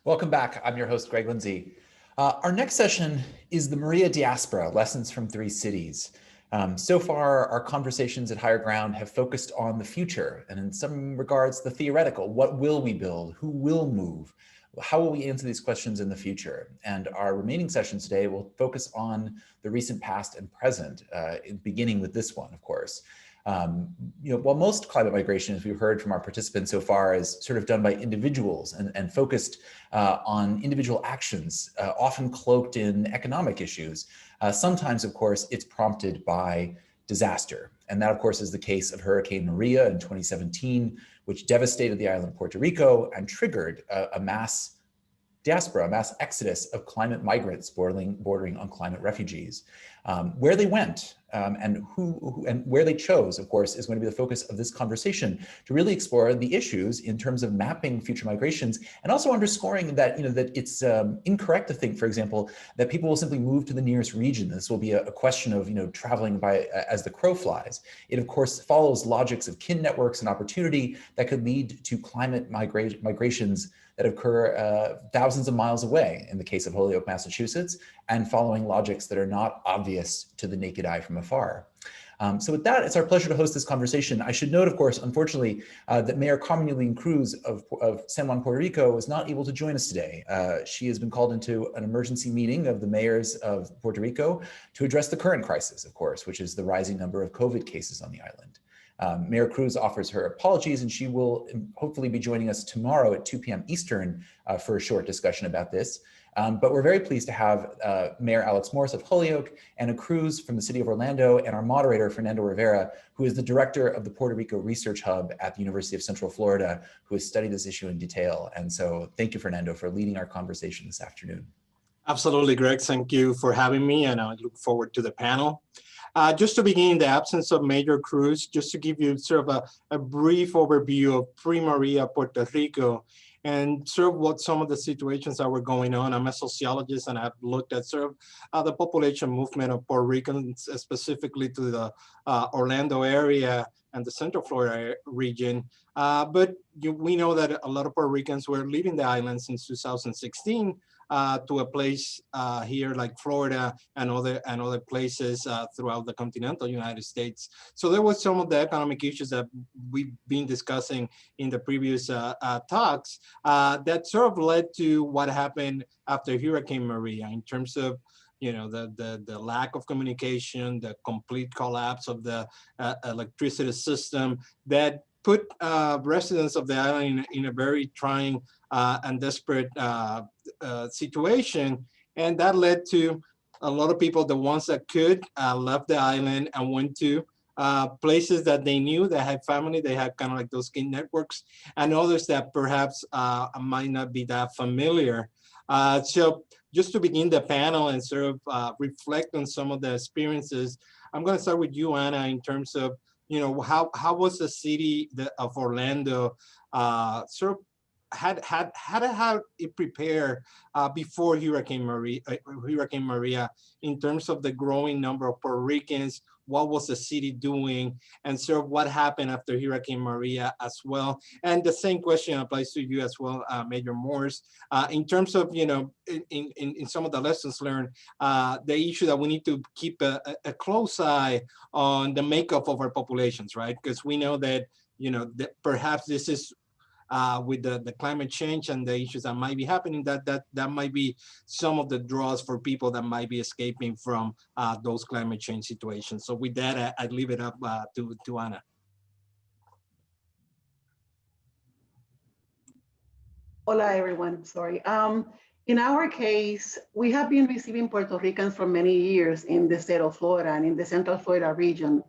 Welcome back. I'm your host, Greg Lindsay. Our next session is the Maria Diaspora, Lessons from Three Cities. So far, our conversations at Higher Ground have focused on the future, and in some regards, the theoretical. What will we build? Who will move? How will we answer these questions in the future? And our remaining sessions today will focus on the recent past and present, beginning with this one, of course. While most climate migration, as we've heard from our participants so far, is sort of done by individuals and focused on individual actions, often cloaked in economic issues, sometimes, of course, it's prompted by disaster. And that, of course, is the case of Hurricane Maria in 2017, which devastated the island of Puerto Rico and triggered a mass diaspora, a mass exodus of climate migrants bordering on climate refugees. Where they went and who and where they chose, of course, is going to be the focus of this conversation, to really explore the issues in terms of mapping future migrations, and also underscoring that that it's incorrect to think, for example, that people will simply move to the nearest region. This will be a question of traveling by as the crow flies. It, of course, follows logics of kin networks and opportunity that could lead to climate migrations that occur thousands of miles away in the case of Holyoke, Massachusetts, and following logics that are not obvious to the naked eye from afar. So with that, it's our pleasure to host this conversation. I should note, of course, unfortunately, that Mayor Cruz of San Juan, Puerto Rico is not able to join us today. She has been called into an emergency meeting of the mayors of Puerto Rico to address the current crisis, of course, which is the rising number of COVID cases on the island. Mayor Cruz offers her apologies, and she will hopefully be joining us tomorrow at 2 p.m. Eastern for a short discussion about this. But we're very pleased to have Mayor Morse of Holyoke, and a Cruz from the city of Orlando, and our moderator, Fernando Rivera, who is the director of the Puerto Rico Research Hub at the University of Central Florida, who has studied this issue in detail. And so thank you, Fernando, for leading our conversation this afternoon. Absolutely, Greg. Thank you for having me, and I look forward to the panel. Just to begin, in the absence of Mayor Cruz, just to give you sort of a brief overview of pre-Maria Puerto Rico and sort of what some of the situations that were going on. I'm a sociologist, and I've looked at sort of the population movement of Puerto Ricans, specifically to the Orlando area and the Central Florida region. But we know that a lot of Puerto Ricans were leaving the island since 2016 to a place here like Florida and other places throughout the continental United States. So there was some of the economic issues that we've been discussing in the previous talks that sort of led to what happened after Hurricane Maria in terms of the lack of communication, the complete collapse of the electricity system that put residents of the island in a very trying and desperate situation. And that led to a lot of people, the ones that could, left the island and went to places that they knew, that had family, they had kind of like those kin networks, and others that perhaps might not be that familiar. So just to begin the panel and sort of reflect on some of the experiences, I'm going to start with you, Anna, in terms of how was the city of Orlando sort of how it prepare before Hurricane Maria in terms of the growing number of Puerto Ricans? What was the city doing, and sort of what happened after Hurricane Maria as well? And the same question applies to you as well, Major Morse, in terms of in some of the lessons learned, the issue that we need to keep a close eye on the makeup of our populations, right? Because we know that that perhaps this is with the climate change and the issues that might be happening, that might be some of the draws for people that might be escaping from those climate change situations. So with that, I'd leave it up to Anna. Hola, everyone. Sorry. In our case, we have been receiving Puerto Ricans for many years in the state of Florida and in the Central Florida region.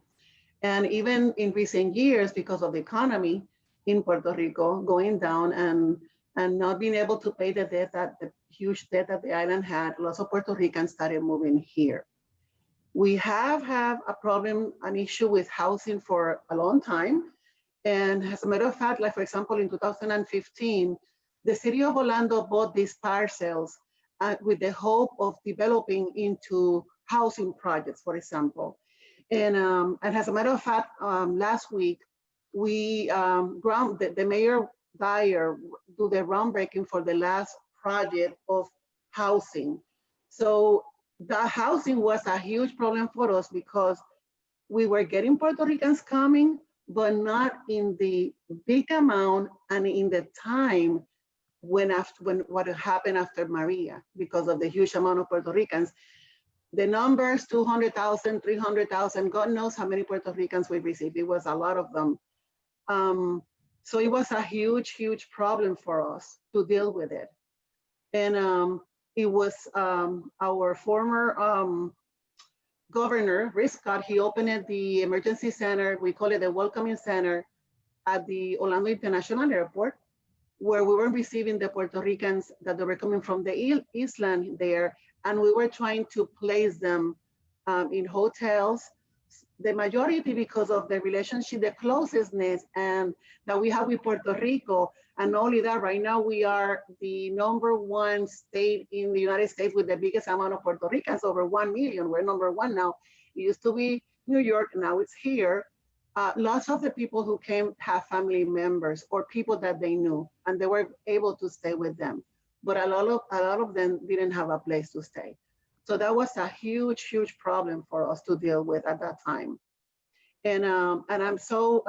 And even in recent years, because of the economy in Puerto Rico going down and not being able to pay the debt, the huge debt that the island had, lots of Puerto Ricans started moving here. We have a problem, an issue with housing for a long time. And as a matter of fact, like for example, in 2015, the city of Orlando bought these parcels with the hope of developing into housing projects, for example. And as a matter of fact, last week, we the mayor Dyer do the groundbreaking for the last project of housing. So the housing was a huge problem for us because we were getting Puerto Ricans coming, but not in the big amount and in the time when what happened after Maria, because of the huge amount of Puerto Ricans. The numbers, 200,000, 300,000, God knows how many Puerto Ricans we received. It was a lot of them. So it was a huge, huge problem for us to deal with it. And it was our former governor, Rick Scott, he opened the emergency center, we call it the welcoming center, at the Orlando International Airport, where we were receiving the Puerto Ricans that they were coming from the island there, and we were trying to place them in hotels, the majority because of the relationship, the closeness and that we have with Puerto Rico. And not only that, right now we are the #1 state in the United States with the biggest amount of Puerto Ricans, over 1 million. We're #1 now. It used to be New York, now it's here. Lots of the people who came have family members or people that they knew, and they were able to stay with them. But a lot of them didn't have a place to stay. So that was a huge, huge problem for us to deal with at that time. And I'm so,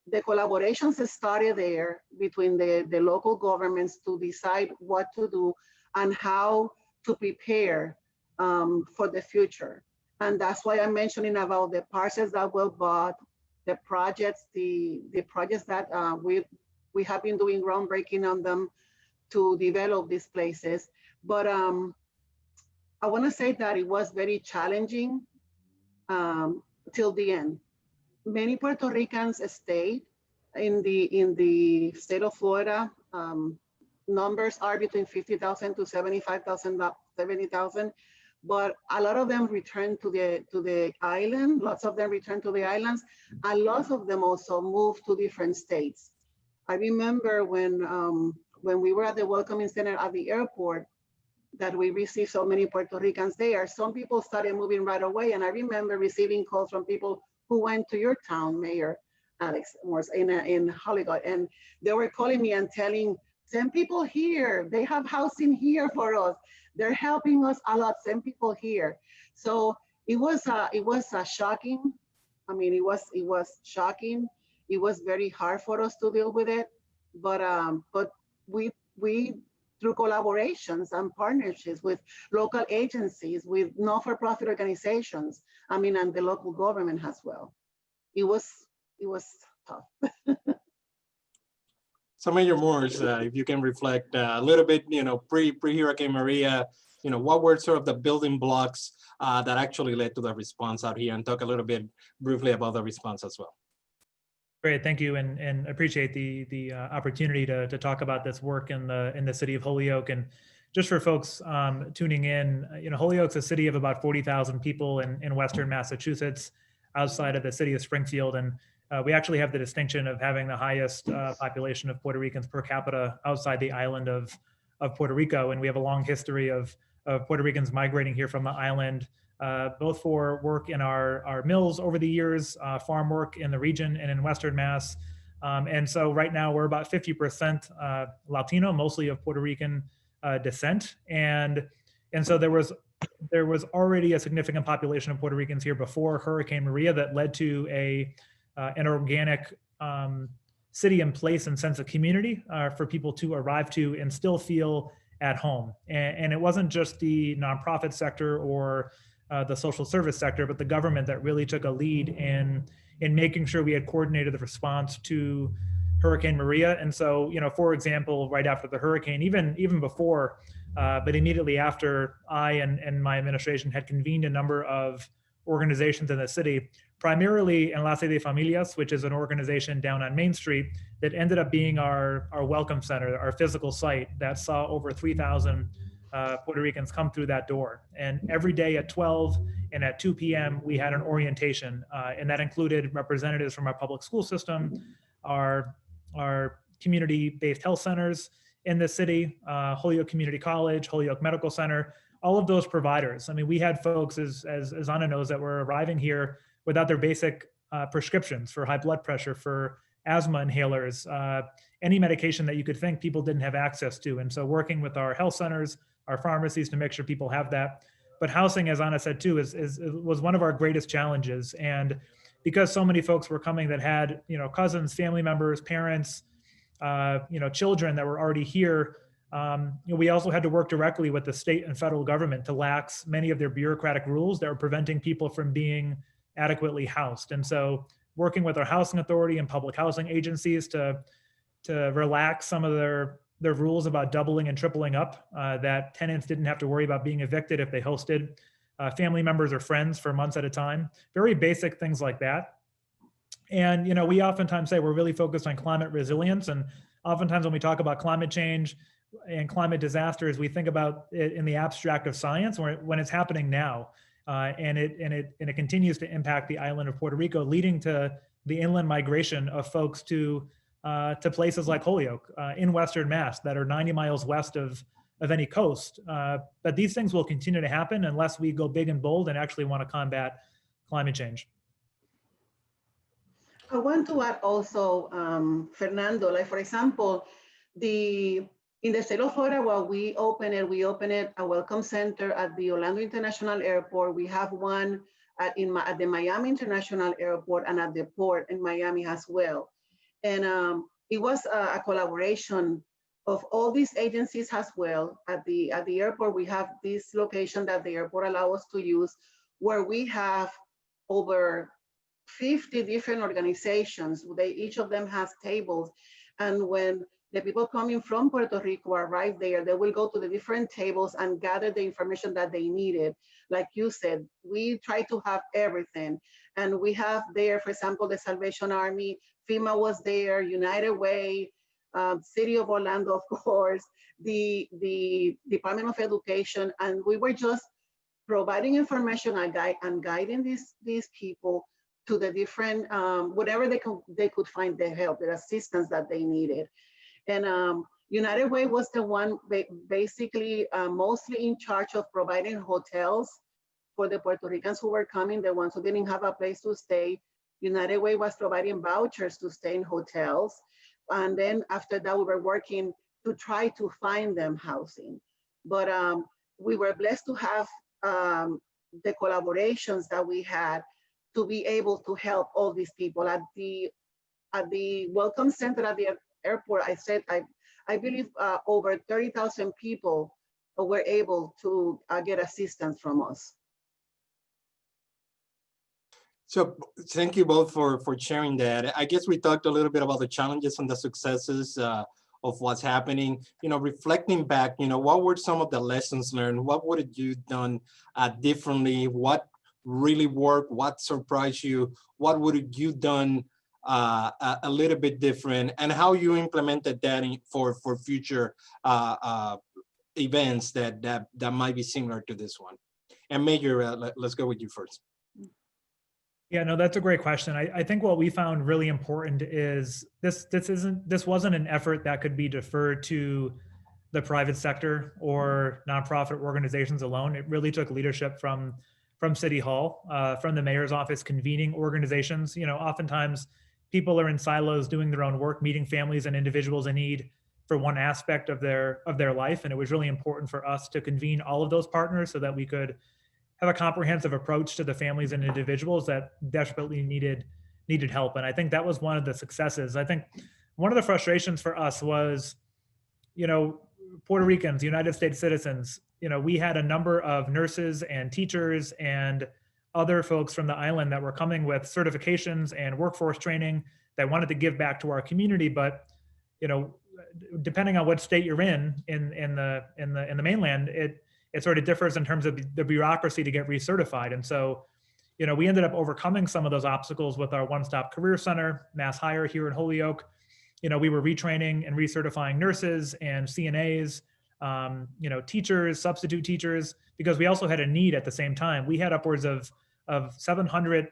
the collaborations started there between the local governments to decide what to do and how to prepare for the future. And that's why I'm mentioning about the parcels that were bought, the projects, the projects that we have been doing groundbreaking on them to develop these places. But I want to say that it was very challenging till the end. Many Puerto Ricans stayed in the state of Florida. Numbers are between 50,000 to 75,000, 70,000. But a lot of them returned to the island. Lots of them returned to the islands, and lots of them also moved to different states. I remember when we were at the welcoming center at the airport, that we received so many Puerto Ricans there. Some people started moving right away, and I remember receiving calls from people who went to your town, Mayor Alex Morse, in Holyoke, and they were calling me and telling, send people here. They have housing here for us. They're helping us a lot. Send people here. So it was shocking. I mean, it was shocking. It was very hard for us to deal with it, but we through collaborations and partnerships with local agencies, with not-for-profit organizations, I mean, and the local government as well. It was tough. So Mayor Morse, if you can reflect a little bit, pre-Hurricane Maria, what were sort of the building blocks that actually led to the response out here, and talk a little bit briefly about the response as well. Great, thank you, and appreciate the opportunity to talk about this work in the city of Holyoke. And just for folks tuning in, Holyoke's a city of about 40,000 people in Western Massachusetts, outside of the city of Springfield, and we actually have the distinction of having the highest population of Puerto Ricans per capita outside the island of Puerto Rico, and we have a long history of Puerto Ricans migrating here from the island, both for work in our mills over the years, farm work in the region and in Western Mass. And so right now we're about 50% Latino, mostly of Puerto Rican descent. And so there was already a significant population of Puerto Ricans here before Hurricane Maria that led to an organic city and place and sense of community for people to arrive to and still feel at home. And it wasn't just the nonprofit sector or the social service sector, but the government that really took a lead in making sure we had coordinated the response to Hurricane Maria. And so, for example, right after the hurricane, even before, but immediately after, I and my administration had convened a number of organizations in the city, primarily Enlace de Familias, which is an organization down on Main Street that ended up being our welcome center, our physical site that saw over 3,000 Puerto Ricans come through that door. And every day at 12 and at 2 p.m., we had an orientation, and that included representatives from our public school system, our community-based health centers in the city, Holyoke Community College, Holyoke Medical Center, all of those providers. I mean, we had folks, as Ana knows, that were arriving here without their basic prescriptions for high blood pressure, for asthma inhalers, any medication that you could think people didn't have access to. And so working with our health centers, our pharmacies to make sure people have that. But housing, as Anna said too, was one of our greatest challenges. And because so many folks were coming that had, cousins, family members, parents, children that were already here, we also had to work directly with the state and federal government to lax many of their bureaucratic rules that were preventing people from being adequately housed. And so working with our housing authority and public housing agencies to relax some of their rules about doubling and tripling up, that tenants didn't have to worry about being evicted if they hosted family members or friends for months at a time. Very basic things like that. And, we oftentimes say we're really focused on climate resilience. And oftentimes when we talk about climate change and climate disasters, we think about it in the abstract of science when it's happening now. And it continues to impact the island of Puerto Rico, leading to the inland migration of folks to places like Holyoke in Western Mass that are 90 miles west of any coast. But these things will continue to happen unless we go big and bold and actually want to combat climate change. I want to add also, Fernando, like for example, in the state of Florida, while we open it a welcome center at the Orlando International Airport. We have one at the Miami International Airport and at the port in Miami as well. And it was a collaboration of all these agencies as well. At the airport, we have this location that the airport allows us to use, where we have over 50 different organizations. Each of them has tables. And when the people coming from Puerto Rico arrive there, they will go to the different tables and gather the information that they needed. Like you said, we try to have everything. And we have there, for example, the Salvation Army, FEMA was there, United Way, City of Orlando, of course, the Department of Education, and we were just providing information and guiding these people to the different, whatever they could find the help, the assistance that they needed. And United Way was the one basically mostly in charge of providing hotels for the Puerto Ricans who were coming, the ones who didn't have a place to stay. United Way was providing vouchers to stay in hotels. And then after that, we were working to try to find them housing. But we were blessed to have the collaborations that we had to be able to help all these people. At the Welcome Center at the airport, I believe over 30,000 people were able to get assistance from us. So thank you both for sharing that. I guess we talked a little bit about the challenges and the successes of what's happening. Reflecting back, what were some of the lessons learned? What would you done differently? What really worked? What surprised you? What would you done a little bit different? And how you implemented that for future events that might be similar to this one? And Major, let's go with you first. Yeah, no, that's a great question. I think what we found really important is this wasn't an effort that could be deferred to the private sector or nonprofit organizations alone. It really took leadership from City Hall, from the mayor's office, convening organizations. Oftentimes people are in silos doing their own work, meeting families and individuals in need for one aspect of their life. And it was really important for us to convene all of those partners so that we could have a comprehensive approach to the families and individuals that desperately needed help. And I think that was one of the successes. I think one of the frustrations for us was, Puerto Ricans, United States citizens, we had a number of nurses and teachers and other folks from the island that were coming with certifications and workforce training that wanted to give back to our community. But, depending on what state you're in the mainland, it sort of differs in terms of the bureaucracy to get recertified. And so, we ended up overcoming some of those obstacles with our one-stop career center, Mass Hire here in Holyoke. We were retraining and recertifying nurses and CNAs, teachers, substitute teachers, because we also had a need at the same time. We had upwards of 700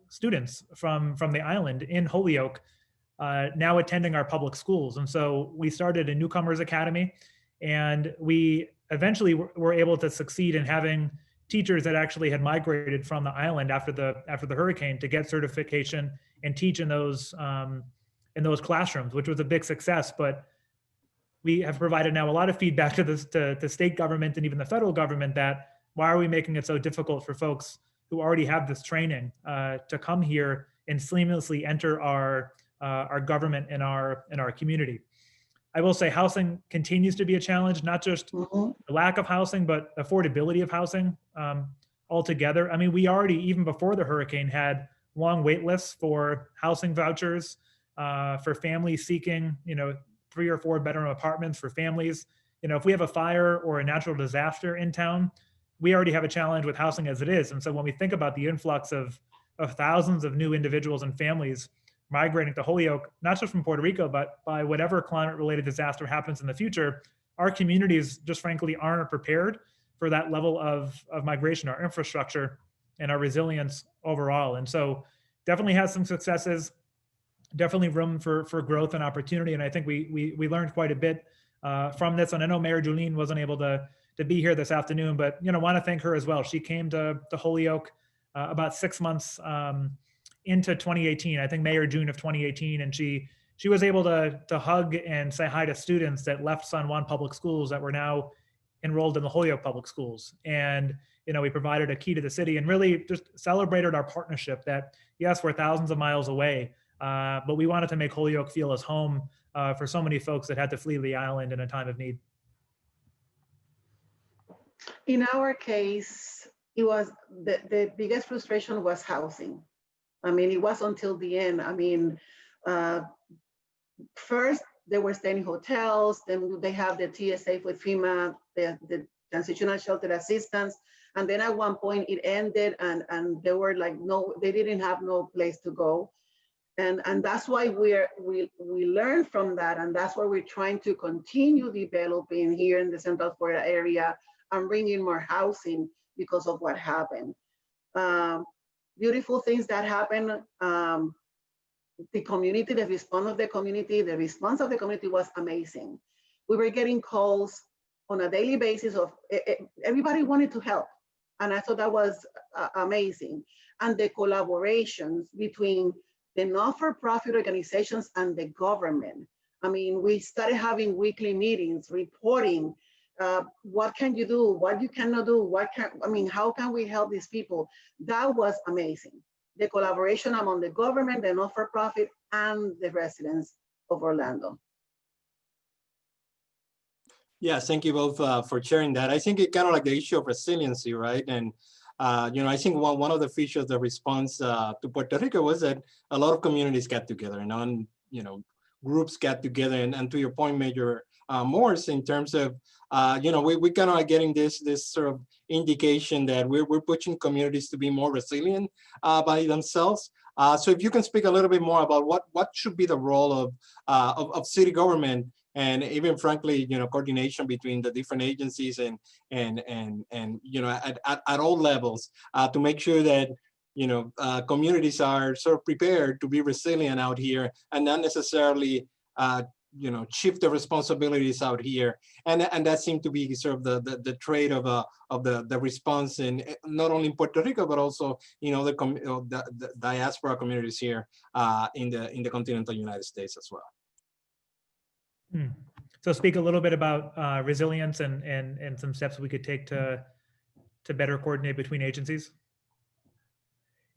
students from the island in Holyoke now attending our public schools. And so we started a newcomers academy, and we eventually were able to succeed in having teachers that actually had migrated from the island after the hurricane to get certification and teach in those in those classrooms, which was a big success. But we have provided now a lot of feedback to the state government and even the federal government that why are we making it so difficult for folks who already have this training to come here and seamlessly enter our government and our community. I will say housing continues to be a challenge, not just the lack of housing, but affordability of housing altogether. I mean, we already, even before the hurricane, had long wait lists for housing vouchers for families seeking, 3 or 4 bedroom apartments for families. If we have a fire or a natural disaster in town, we already have a challenge with housing as it is. And so when we think about the influx of thousands of new individuals and families migrating to Holyoke, not just from Puerto Rico, but by whatever climate-related disaster happens in the future, our communities just frankly aren't prepared for that level of migration, our infrastructure and our resilience overall. And so definitely has some successes, definitely room for growth and opportunity. And I think we learned quite a bit from this. And I know Mayor Julene wasn't able to be here this afternoon, but want to thank her as well. She came to Holyoke about 6 months into 2018, I think May or June of 2018, and she was able to hug and say hi to students that left San Juan Public Schools that were now enrolled in the Holyoke Public Schools. And we provided a key to the city and really just celebrated our partnership that, yes, we're thousands of miles away, but we wanted to make Holyoke feel as home for so many folks that had to flee the island in a time of need. In our case, it was the biggest frustration was housing. I mean, it was until the end. I mean, first they were staying in hotels, then they have the TSA with FEMA, the transitional shelter assistance. And then at one point it ended and they were like, no, they didn't have no place to go. And that's why we learned from that. And that's why we're trying to continue developing here in the Central Florida area and bringing more housing because of what happened. Beautiful things that happen. The community, the response of the community was amazing. We were getting calls on a daily basis of everybody wanted to help. And I thought that was amazing. And the collaborations between the not-for-profit organizations and the government. I mean, we started having weekly meetings, reporting, what can you do, what you cannot do, how can we help these people? That was amazing. The collaboration among the government, the not-for-profit, and the residents of Orlando. Yes, thank you both for sharing that. I think it kind of like the issue of resiliency, right? And I think one of the features of the response to Puerto Rico was that a lot of communities got together, and groups got together. And to your point, Major Morse, in terms of we kind of are getting this sort of indication that we're pushing communities to be more resilient by themselves. So if you can speak a little bit more about what should be the role of city government, and even frankly, coordination between the different agencies and at all levels to make sure that communities are sort of prepared to be resilient out here and not necessarily shift the responsibilities out here, and that seemed to be sort of the trait of the response in not only in Puerto Rico but also the diaspora communities here in the continental United States as well. So speak a little bit about resilience and some steps we could take to better coordinate between agencies.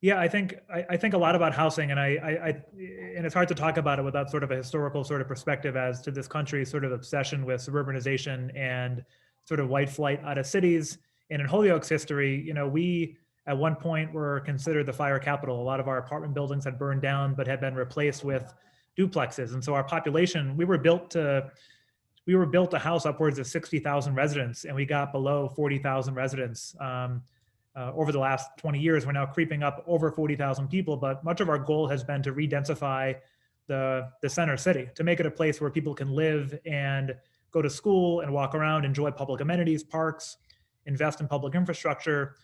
Yeah, I think a lot about housing, and and it's hard to talk about it without sort of a historical sort of perspective as to this country's sort of obsession with suburbanization and sort of white flight out of cities. And in Holyoke's history, we at one point were considered the fire capital. A lot of our apartment buildings had burned down but had been replaced with duplexes, and so our population, we were built to house upwards of 60,000 residents, and we got below 40,000 residents. Over the last 20 years, we're now creeping up over 40,000 people, but much of our goal has been to re-densify the center city, to make it a place where people can live and go to school and walk around, enjoy public amenities, parks, invest in public infrastructure,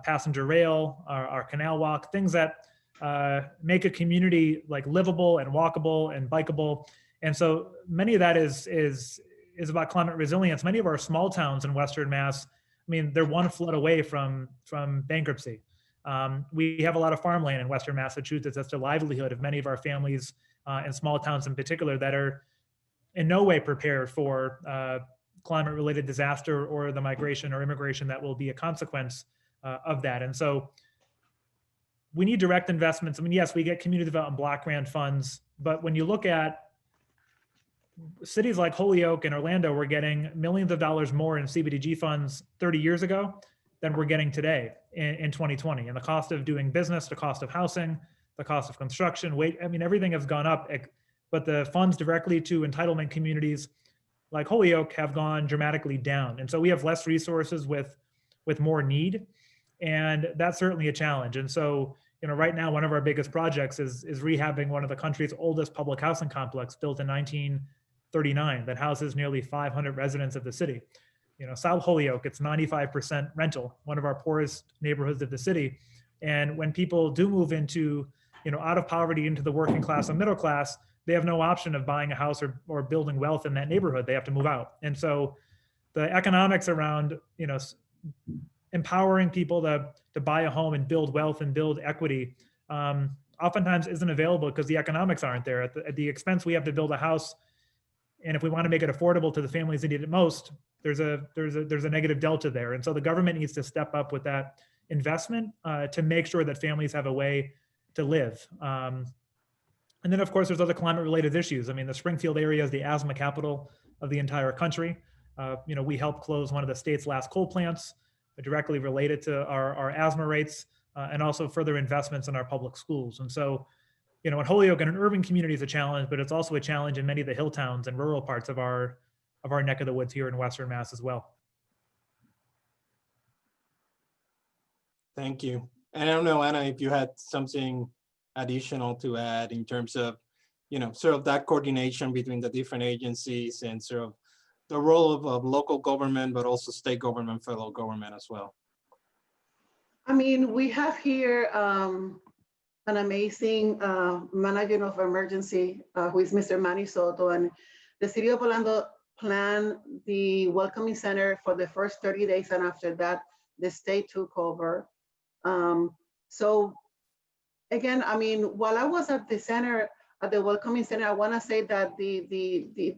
passenger rail, our canal walk, things that make a community like livable and walkable and bikeable. And so many of that is about climate resilience. Many of our small towns in Western Mass, they're one flood away from bankruptcy. We have a lot of farmland in Western Massachusetts. That's the livelihood of many of our families and small towns in particular that are in no way prepared for climate-related disaster or the migration or immigration that will be a consequence of that. And so we need direct investments. I mean, yes, we get community development block grant funds, but when you look at cities like Holyoke and Orlando, we're getting millions of dollars more in CBDG funds 30 years ago than we're getting today in 2020. And the cost of doing business, the cost of housing, the cost of construction, I mean, everything has gone up, but the funds directly to entitlement communities like Holyoke have gone dramatically down. And so we have less resources with more need. And that's certainly a challenge. And so, right now, one of our biggest projects is rehabbing one of the country's oldest public housing complex, built in 1939, that houses nearly 500 residents of the city. South Holyoke, it's 95% rental, one of our poorest neighborhoods of the city. And when people do move into, out of poverty into the working class and middle class, they have no option of buying a house or building wealth in that neighborhood. They have to move out. And so the economics around, empowering people to buy a home and build wealth and build equity oftentimes isn't available because the economics aren't there. At the expense we have to build a house, and if we want to make it affordable to the families that need it most, there's a negative delta there. And so the government needs to step up with that investment to make sure that families have a way to live. And then, of course, there's other climate-related issues. I mean, the Springfield area is the asthma capital of the entire country. We helped close one of the state's last coal plants, directly related to our asthma rates, and also further investments in our public schools. And so, in Holyoke and an urban community is a challenge, but it's also a challenge in many of the hill towns and rural parts of our neck of the woods here in Western Mass as well. Thank you. And I don't know, Anna, if you had something additional to add in terms of, sort of that coordination between the different agencies and sort of the role of local government, but also state government, federal government as well. I mean, we have here an amazing manager of emergency, who is Mr. Manny Soto, and the city of Orlando planned the welcoming center for the first 30 days, and after that, the state took over. So again, I mean, while I was at the center, at the welcoming center, I want to say that the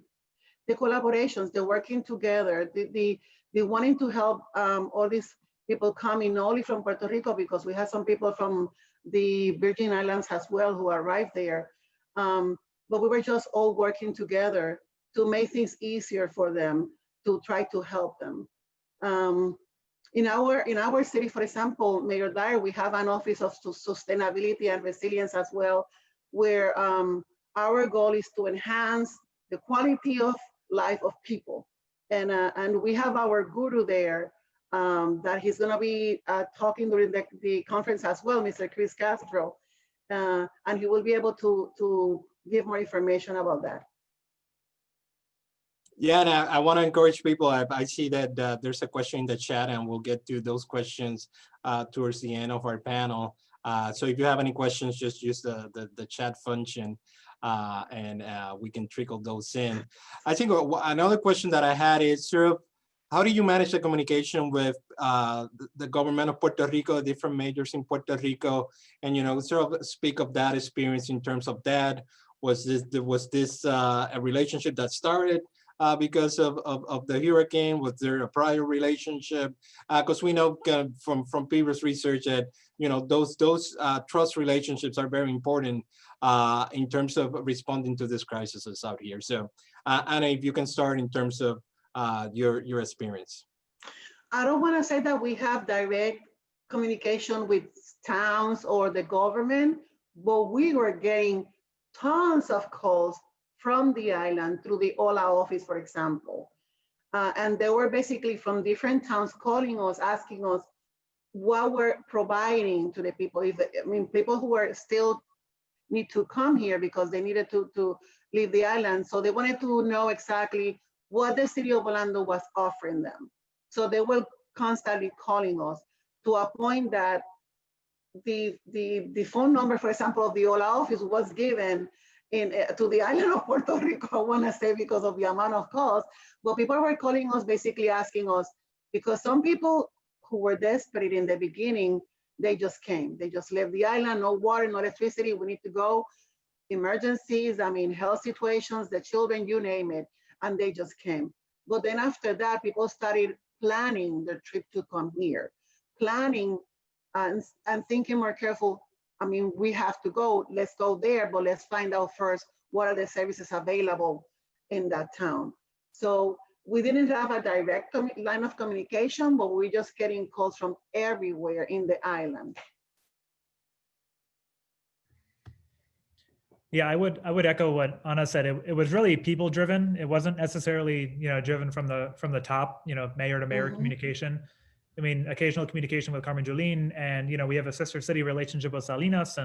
collaborations, the working together, the wanting to help all these people coming, not only from Puerto Rico, because we have some people from the Virgin Islands as well who arrived there. But we were just all working together to make things easier for them, to try to help them. In our city, for example, Mayor Dyer, we have an office of sustainability and resilience as well, where our goal is to enhance the quality of life of people. And we have our guru there that he's gonna be talking during the conference as well, Mr. Cruz Castro, and he will be able to give more information about that. Yeah, and I want to encourage people. I see that there's a question in the chat, and we'll get to those questions towards the end of our panel. So if you have any questions, just use the chat function, and we can trickle those in. I think another question that I had is sort of, how do you manage the communication with the government of Puerto Rico, different majors in Puerto Rico, and sort of speak of that experience in terms of that? Was this a relationship that started because of the hurricane? Was there a prior relationship? Because we know from previous research that those trust relationships are very important in terms of responding to this crisis out here. So Anna, if you can start in terms of your experience. I don't want to say that we have direct communication with towns or the government, but we were getting tons of calls from the island through the HOLA office, for example. And they were basically from different towns calling us, asking us what we're providing to the people. People who were still need to come here because they needed to leave the island. So they wanted to know exactly what the city of Orlando was offering them. So they were constantly calling us, to a point that the phone number, for example, of the HOLA office was given to the island of Puerto Rico, I want to say, because of the amount of calls. But people were calling us, basically asking us, because some people who were desperate in the beginning, they just came. They just left the island, no water, no electricity, we need to go. emergencies, I mean, health situations, the children, you name it, and they just came. But then after that, people started planning their trip to come here, planning and thinking more careful. I mean, we have to go, let's go there, but let's find out first what are the services available in that town. So we didn't have a direct line of communication, but we're just getting calls from everywhere in the island. Yeah, I would echo what Anna said. It was really people driven. It wasn't necessarily, driven from the top, mayor to mayor communication. I mean, occasional communication with Carmen Julín, and we have a sister city relationship with Salinas,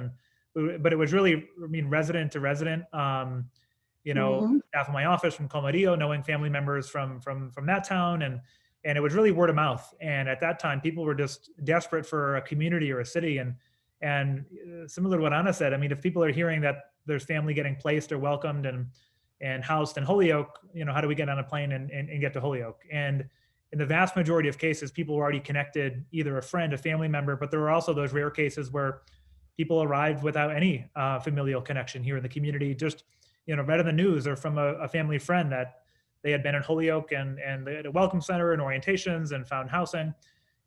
but it was really, I mean, resident to resident. Staff of my office from Comerío, knowing family members from that town, and it was really word of mouth. And at that time, people were just desperate for a community or a city. And similar to what Anna said, I mean, if people are hearing that there's family getting placed or welcomed and housed in Holyoke, how do we get on a plane and get to Holyoke? And in the vast majority of cases, people were already connected, either a friend, a family member, but there were also those rare cases where people arrived without any familial connection here in the community, just, read in the news or from a family friend that they had been in Holyoke and they had a welcome center and orientations and found housing.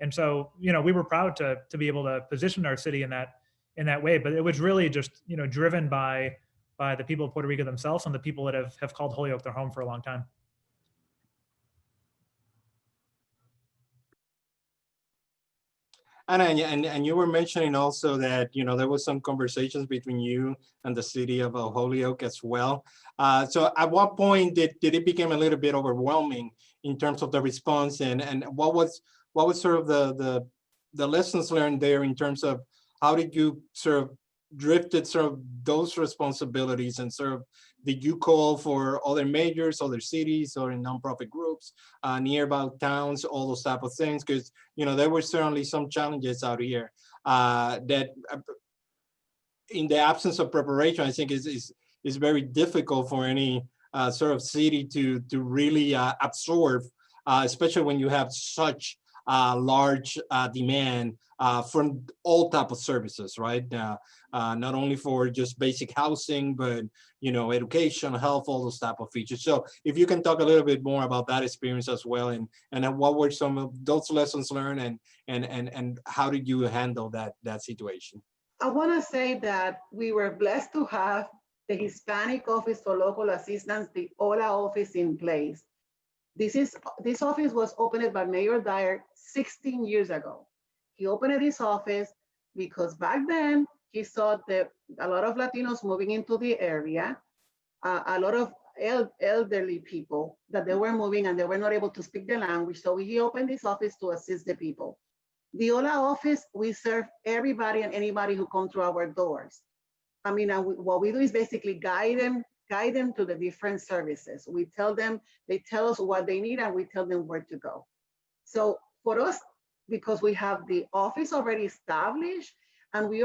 And so, we were proud to be able to position our city in that way, but it was really just, driven by the people of Puerto Rico themselves and the people that have called Holyoke their home for a long time. And you were mentioning also that, there was some conversations between you and the city of Holyoke as well. So at what point did it become a little bit overwhelming in terms of the response, and what was sort of the lessons learned there in terms of how did you sort of drifted sort of those responsibilities, and sort of did you call for other majors, other cities, or in nonprofit groups, nearby towns, all those type of things? Because there were certainly some challenges out here that, in the absence of preparation, I think is very difficult for any sort of city to really absorb, especially when you have such large demand from all type of services, right? Not only for just basic housing, but education, health, all those type of features. So if you can talk a little bit more about that experience as well, and what were some of those lessons learned, and how did you handle that situation? I want to say that we were blessed to have the Hispanic Office for Local Assistance, the HOLA office, in place. This office was opened by Mayor Dyer 16 years ago. He opened this office because back then he saw that a lot of Latinos moving into the area, a lot of elderly people that they were moving and they were not able to speak the language. So he opened this office to assist the people. The HOLA office, we serve everybody and anybody who comes through our doors. I mean, what we do is basically guide them to the different services. We tell them, they tell us what they need, and we tell them where to go. So for us, because we have the office already established, and we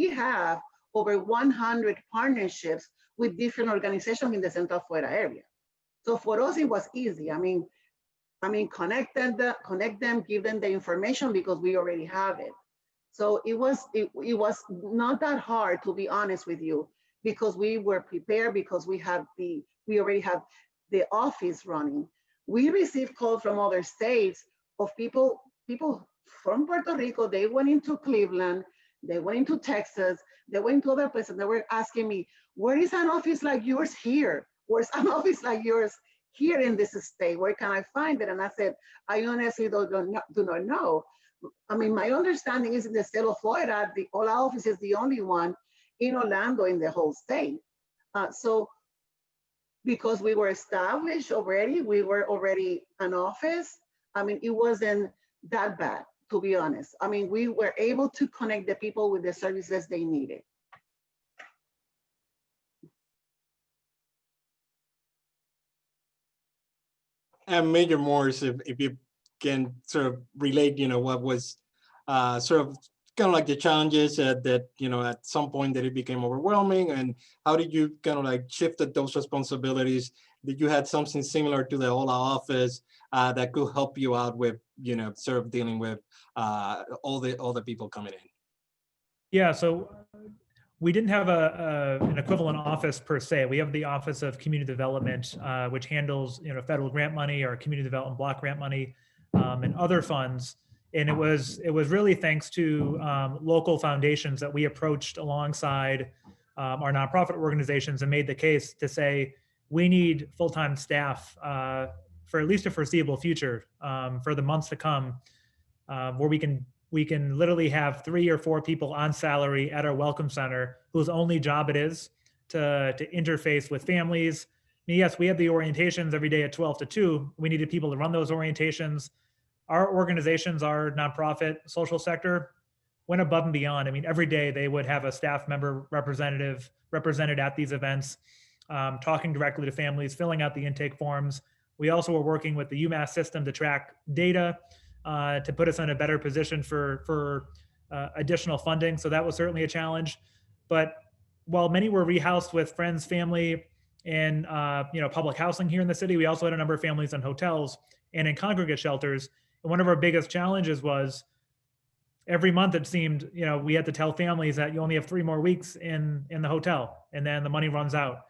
have over 100 partnerships with different organizations in the Central Florida area. So for us, it was easy. I mean, connect them, give them the information because we already have it. So it was not that hard, to be honest with you, because we were prepared, because we already have the office running. We received calls from other states of people from Puerto Rico. They went into Cleveland, they went into Texas, they went to other places. They were asking me, where is an office like yours here? Where's an office like yours here in this state? Where can I find it? And I said, I honestly do not know. I mean, my understanding is in the state of Florida, the HOLA office is the only one in Orlando in the whole state. So because we were established already, we were already an office, I mean, it wasn't that bad, to be honest. I mean, we were able to connect the people with the services they needed. And Major Morse, if you can sort of relate, what was sort of kind of like the challenges that, at some point that it became overwhelming, and how did you kind of like shifted those responsibilities? Did you had something similar to the HOLA office that could help you out with, sort of dealing with all the people coming in? Yeah, so we didn't have an equivalent office per se. We have the Office of Community Development, which handles federal grant money or community development block grant money and other funds. And it was really thanks to local foundations that we approached alongside our nonprofit organizations and made the case to say we need full-time staff for at least a foreseeable future for the months to come, where we can literally have 3 or 4 people on salary at our welcome center whose only job it is to interface with families. I mean, yes, we have the orientations every day at 12 to 2. We needed people to run those orientations. Our organizations, our nonprofit social sector, went above and beyond. I mean, every day they would have a staff member represented at these events, talking directly to families, filling out the intake forms. We also were working with the UMass system to track data, to put us in a better position for additional funding. So that was certainly a challenge. But while many were rehoused with friends, family, and public housing here in the city, we also had a number of families in hotels and in congregate shelters. And one of our biggest challenges was every month it seemed, we had to tell families that you only have 3 more weeks in the hotel, and then the money runs out.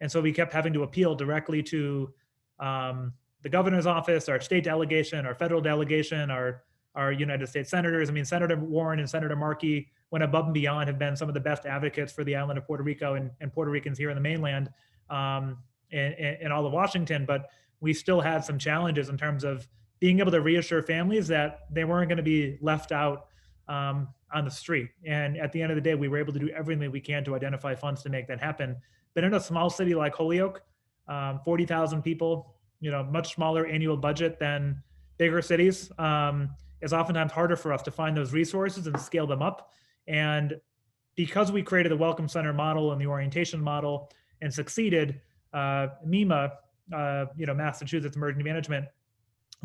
And so we kept having to appeal directly to the governor's office, our state delegation, our federal delegation, our United States senators. I mean, Senator Warren and Senator Markey went above and beyond, have been some of the best advocates for the island of Puerto Rico and Puerto Ricans here in the mainland and all of Washington. But we still had some challenges in terms of being able to reassure families that they weren't going to be left out on the street. And at the end of the day, we were able to do everything we can to identify funds to make that happen. But in a small city like Holyoke, 40,000 people, much smaller annual budget than bigger cities, it's oftentimes harder for us to find those resources and scale them up. And because we created the Welcome Center model and the orientation model and succeeded, MEMA, Massachusetts Emergency Management,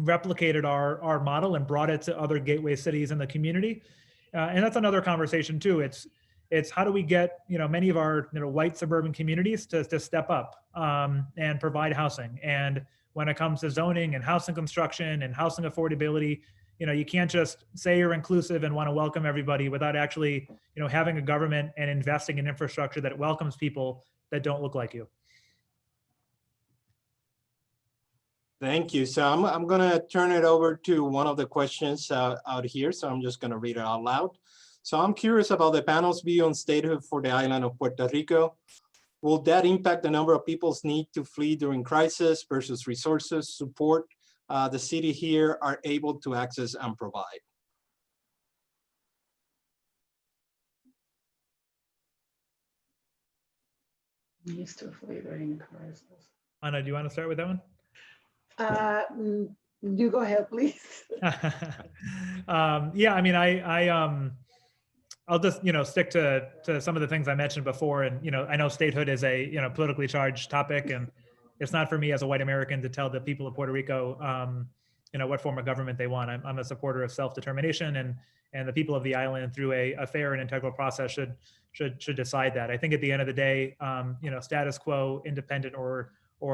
replicated our model and brought it to other gateway cities in the community. And that's another conversation too. It's how do we get many of our white suburban communities to step up and provide housing. And when it comes to zoning and housing construction and housing affordability, you can't just say you're inclusive and want to welcome everybody without actually having a government and investing in infrastructure that welcomes people that don't look like you. Thank you. So I'm going to turn it over to one of the questions out here. So I'm just going to read it out loud. So I'm curious about the panel's view on statehood for the island of Puerto Rico. Will that impact the number of people's need to flee during crisis versus resources, support the city here are able to access and provide? Needs to flee during crisis. Anna, do you want to start with that one? You go ahead, please. Yeah, I mean, I'll just stick to some of the things I mentioned before, and I know statehood is a politically charged topic, and it's not for me as a white American to tell the people of Puerto Rico what form of government they want. I'm a supporter of self-determination, and the people of the island through a fair and integral process should decide that. I think at the end of the day, status quo, independent or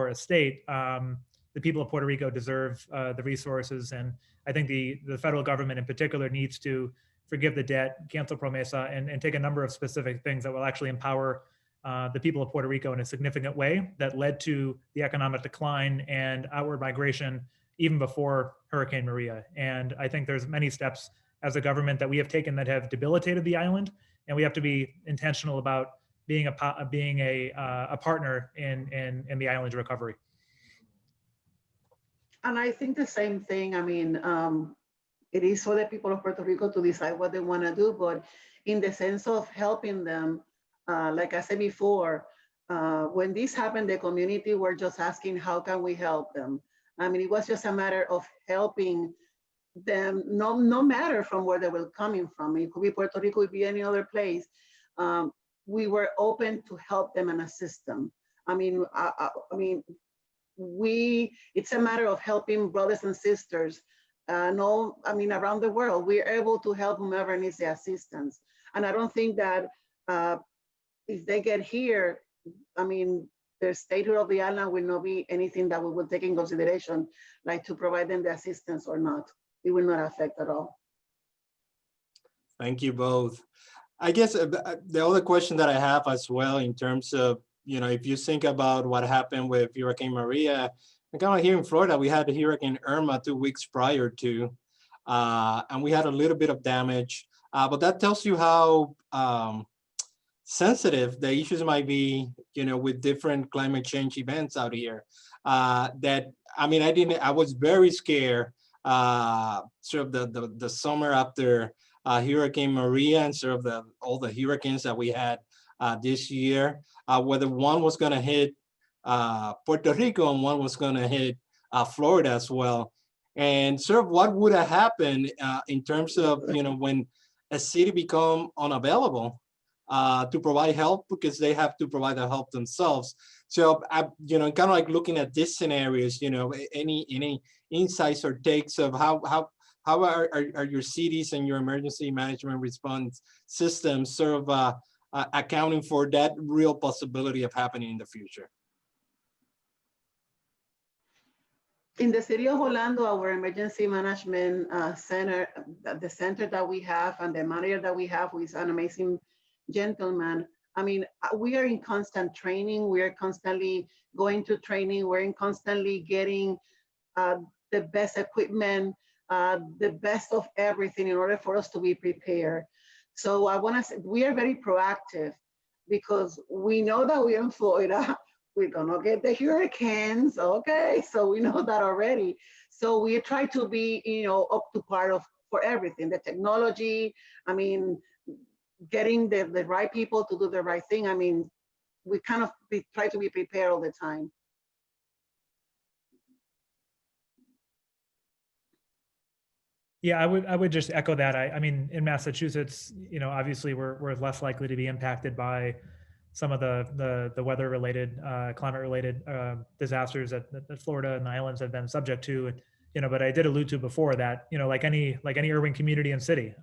a state, the people of Puerto Rico deserve the resources, and I think the federal government in particular needs to forgive the debt, cancel promesa, and take a number of specific things that will actually empower the people of Puerto Rico in a significant way that led to the economic decline and outward migration even before Hurricane Maria. And I think there's many steps as a government that we have taken that have debilitated the island, and we have to be intentional about being a partner in the island's recovery. And I think the same thing. I mean, it is for the people of Puerto Rico to decide what they want to do, but in the sense of helping them, like I said before, when this happened, the community were just asking, how can we help them? I mean, it was just a matter of helping them, no matter from where they were coming from. It could be Puerto Rico, it could be any other place. We were open to help them and assist them. I mean, it's a matter of helping brothers and sisters. Around the world, we're able to help whomever needs the assistance. And I don't think that if they get here, I mean, the statehood of the island will not be anything that we will take in consideration, like to provide them the assistance or not. It will not affect at all. Thank you both. I guess the other question that I have as well in terms of, you know, if you think about what happened with Hurricane Maria, and kind of here in Florida, we had the Hurricane Irma 2 weeks prior to, and we had a little bit of damage, but that tells you how sensitive the issues might be, you know, with different climate change events out here. That, I mean, I was very scared sort of the summer after Hurricane Maria and sort of all the hurricanes that we had this year, whether one was going to hit Puerto Rico and one was going to hit Florida as well. And sort of what would have happened in terms of, you know, when a city become unavailable to provide help because they have to provide the help themselves. So, you know, kind of like looking at these scenarios, you know, any insights or takes of how are your cities and your emergency management response systems sort of accounting for that real possibility of happening in the future? In the city of Orlando, our emergency management center, the center that we have and the manager that we have, who is an amazing gentleman. I mean, we are in constant training. We are constantly going to training. We're in constantly getting the best equipment, the best of everything in order for us to be prepared. So I want to say we are very proactive because we know that we're in Florida. We're gonna get the hurricanes, okay? So we know that already. So we try to be, you know, up to par of for everything, the technology. I mean, getting the right people to do the right thing. I mean, we kind of try to be prepared all the time. Yeah, I would just echo that. I mean, in Massachusetts, you know, obviously we're less likely to be impacted by some of the weather-related, climate-related disasters that Florida and the islands have been subject to. You know, but I did allude to before that, you know, like any urban community and city,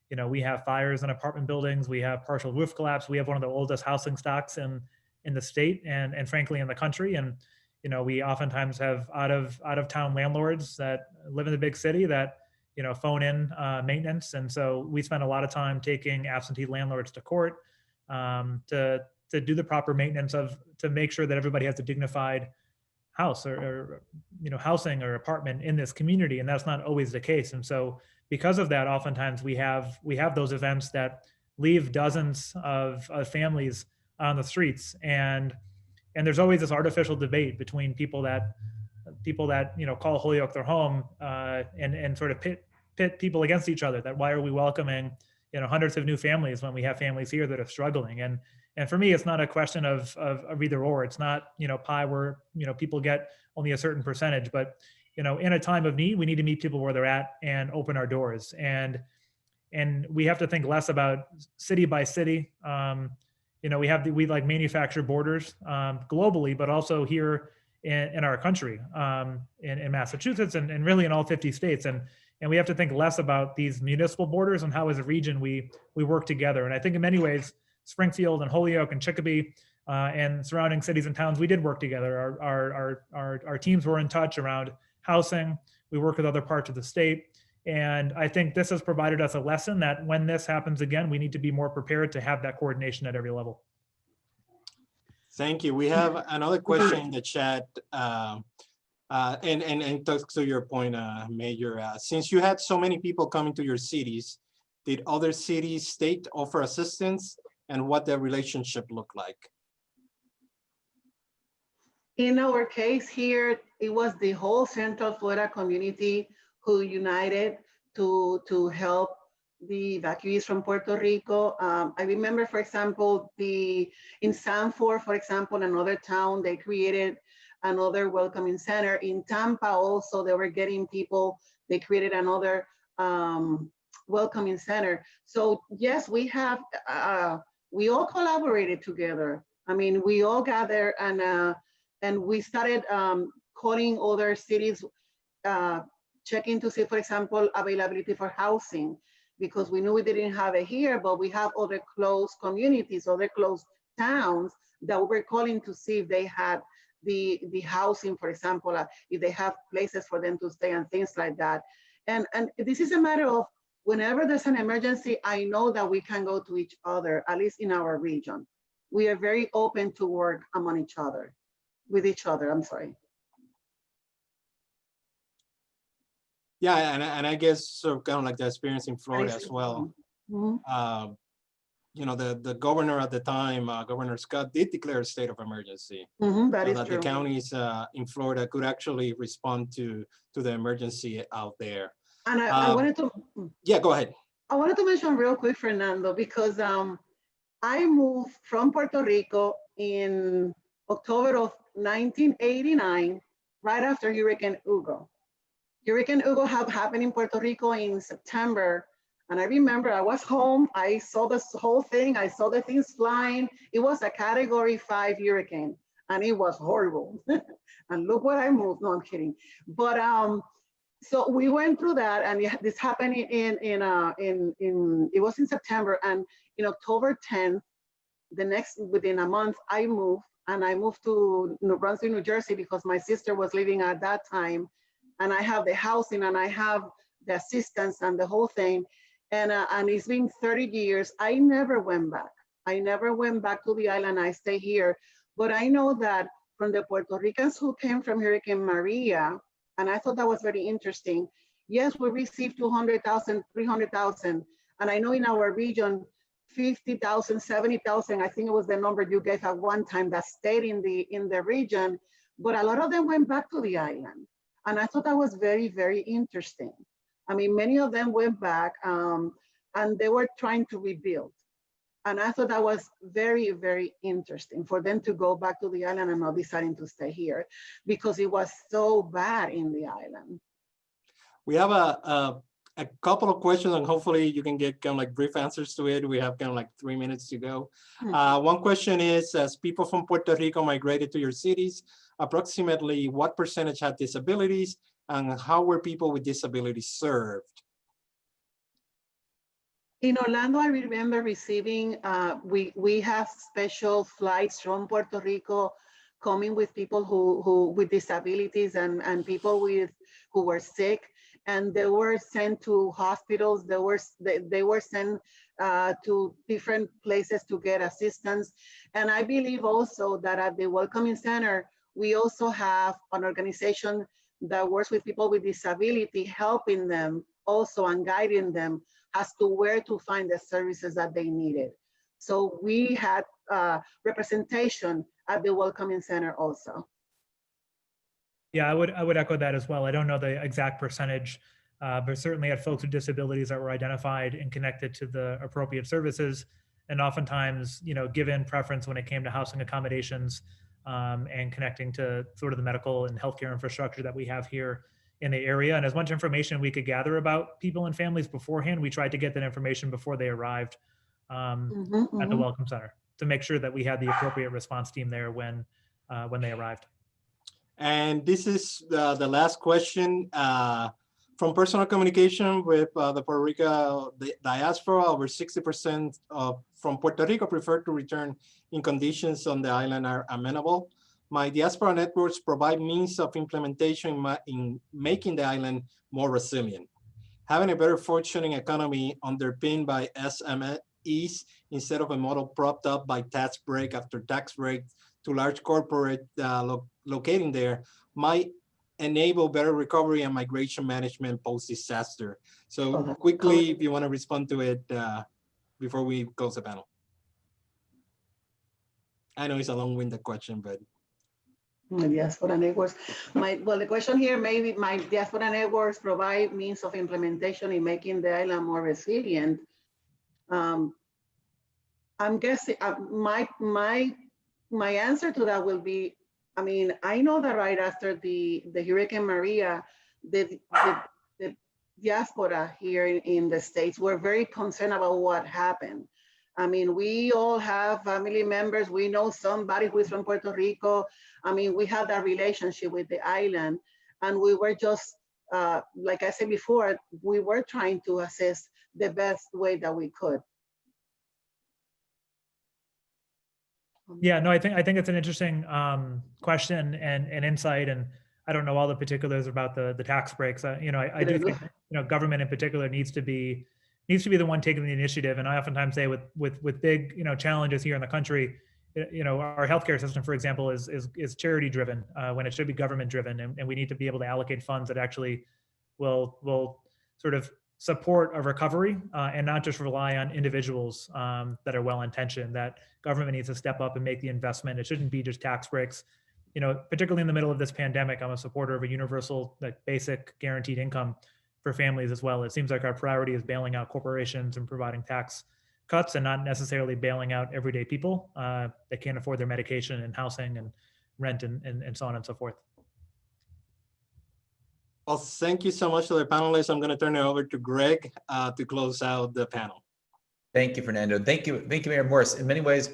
you know, we have fires in apartment buildings, we have partial roof collapse, we have one of the oldest housing stocks in the state and frankly in the country. And you know, we oftentimes have out of town landlords that live in the big city that, you know, phone in maintenance. And so we spend a lot of time taking absentee landlords to court to do the proper maintenance to make sure that everybody has a dignified house or you know, housing or apartment in this community. And that's not always the case. And so because of that, oftentimes we have those events that leave dozens of families on the streets. And there's always this artificial debate between people that you know, call Holyoke their home and sort of pit people against each other. That why are we welcoming, you know, hundreds of new families when we have families here that are struggling? And for me, it's not a question of either or. It's not, you know, pie where, you know, people get only a certain percentage, but you know, in a time of need, we need to meet people where they're at and open our doors. And we have to think less about city by city. You know, we like manufacture borders globally, but also here in our country, in Massachusetts and really in all 50 states. And we have to think less about these municipal borders and how as a region we work together. And I think in many ways, Springfield and Holyoke and Chicopee and surrounding cities and towns, we did work together. Our teams were in touch around housing. We work with other parts of the state. And I think this has provided us a lesson that when this happens again, we need to be more prepared to have that coordination at every level. Thank you. We have another question in the chat. And to your point, Major, since you had so many people coming to your cities, did other cities, state offer assistance, and what their relationship looked like? In our case here, it was the whole Central Florida community who united to help the evacuees from Puerto Rico. I remember, for example, in Sanford, for example, another town, they created another welcoming center. In Tampa also, they were getting people, they created another welcoming center. So yes, we have, we all collaborated together. I mean, we all gathered and we started calling other cities, checking to see, for example, availability for housing, because we knew we didn't have it here, but we have other close communities, other close towns that we were calling to see if they had the housing, for example, if they have places for them to stay and things like that. And this is a matter of whenever there's an emergency, I know that we can go to each other, at least in our region. We are very open to work among each other, with each other, I'm sorry. Yeah, and I guess sort of kind of like the experience in Florida as well. Mm-hmm. You know, the governor at the time, Governor Scott, did declare a state of emergency. Mm-hmm, that so is that true. the counties in Florida could actually respond to the emergency out there. And I wanted to, yeah, go ahead. I wanted to mention real quick, Fernando, because I moved from Puerto Rico in October of 1989, right after Hurricane Hugo. Hurricane Hugo happened in Puerto Rico in September. And I remember I was home, I saw this whole thing, I saw the things flying. It was a Category 5 hurricane, and it was horrible. And look what I moved, no, I'm kidding. But so we went through that, and this happened it was in September, and in October 10th, within a month, I moved to New Brunswick, New Jersey, because my sister was living at that time, and I have the housing, and I have the assistance and the whole thing. And it's been 30 years. I never went back. I never went back to the island. I stay here. But I know that from the Puerto Ricans who came from Hurricane Maria, and I thought that was very interesting. Yes, we received 200,000, 300,000. And I know in our region, 50,000, 70,000, I think it was the number you gave at one time, that stayed in the region. But a lot of them went back to the island. And I thought that was very, very interesting. I mean, many of them went back and they were trying to rebuild. And I thought that was very, very interesting for them to go back to the island and not deciding to stay here because it was so bad in the island. We have a couple of questions, and hopefully you can get kind of like brief answers to it. We have kind of like 3 minutes to go. One question is, as people from Puerto Rico migrated to your cities, approximately what percentage had disabilities, and how were people with disabilities served? In Orlando, I remember receiving, we have special flights from Puerto Rico coming with people who with disabilities and people who were sick, and they were sent to hospitals. They were sent to different places to get assistance. And I believe also that at the Welcoming Center, we also have an organization that works with people with disability, helping them also and guiding them as to where to find the services that they needed. So we had representation at the Welcoming Center also. Yeah, I would echo that as well. I don't know the exact percentage, but certainly had folks with disabilities that were identified and connected to the appropriate services, and oftentimes, given preference when it came to housing accommodations and connecting to sort of the medical and healthcare infrastructure that we have here in the area. And as much information we could gather about people and families beforehand, we tried to get that information before they arrived at the Welcome Center to make sure that we had the appropriate response team there when they arrived. And this is the last question. From personal communication with the Puerto Rico diaspora, over 60% from Puerto Rico prefer to return in conditions on the island are amenable. My diaspora networks provide means of implementation in making the island more resilient. Having a better functioning economy underpinned by SMEs instead of a model propped up by tax break after tax break to large corporate locating there might enable better recovery and migration management post-disaster. So quickly, if you want to respond to it before we close the panel. I know it's a long-winded question, but. My diaspora networks. The question here, maybe my diaspora networks provide means of implementation in making the island more resilient. I'm guessing my answer to that will be, I mean, I know that right after the Hurricane Maria, the diaspora here in the States were very concerned about what happened. I mean, we all have family members. We know somebody who is from Puerto Rico. I mean, we have that relationship with the island. And we were just, like I said before, we were trying to assess the best way that we could. Yeah, no, I think it's an interesting question and insight, and I don't know all the particulars about the tax breaks. I do think government in particular needs to be needs to be the one taking the initiative. And I oftentimes say with big, challenges here in the country, our healthcare system, for example, is charity driven when it should be government driven, and we need to be able to allocate funds that actually will sort of support a recovery and not just rely on individuals that are well intentioned. That government needs to step up and make the investment. It shouldn't be just tax breaks. Particularly in the middle of this pandemic, I'm a supporter of a universal, basic guaranteed income for families as well. It seems like our priority is bailing out corporations and providing tax cuts, and not necessarily bailing out everyday people that can't afford their medication and housing and rent and so on and so forth. Well, thank you so much to the panelists. I'm going to turn it over to Greg to close out the panel. Thank you, Fernando. Thank you, Mayor Morse. In many ways,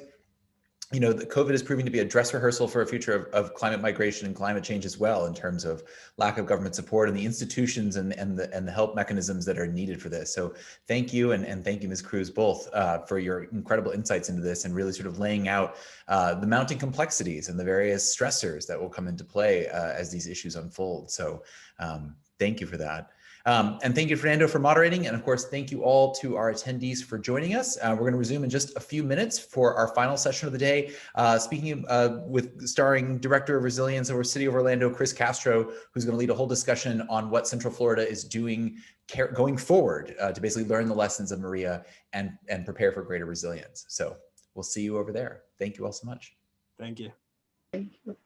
the COVID is proving to be a dress rehearsal for a future of climate migration and climate change as well, in terms of lack of government support and the institutions and the help mechanisms that are needed for this. So thank you, and thank you, Ms. Cruz, both for your incredible insights into this, and really sort of laying out the mounting complexities and the various stressors that will come into play as these issues unfold. So thank you for that. And thank you, Fernando, for moderating. And of course, thank you all to our attendees for joining us. We're going to resume in just a few minutes for our final session of the day, speaking with starring Director of Resilience over City of Orlando, Chris Castro, who's going to lead a whole discussion on what Central Florida is doing going forward to basically learn the lessons of Maria and prepare for greater resilience. So we'll see you over there. Thank you all so much. Thank you. Thank you.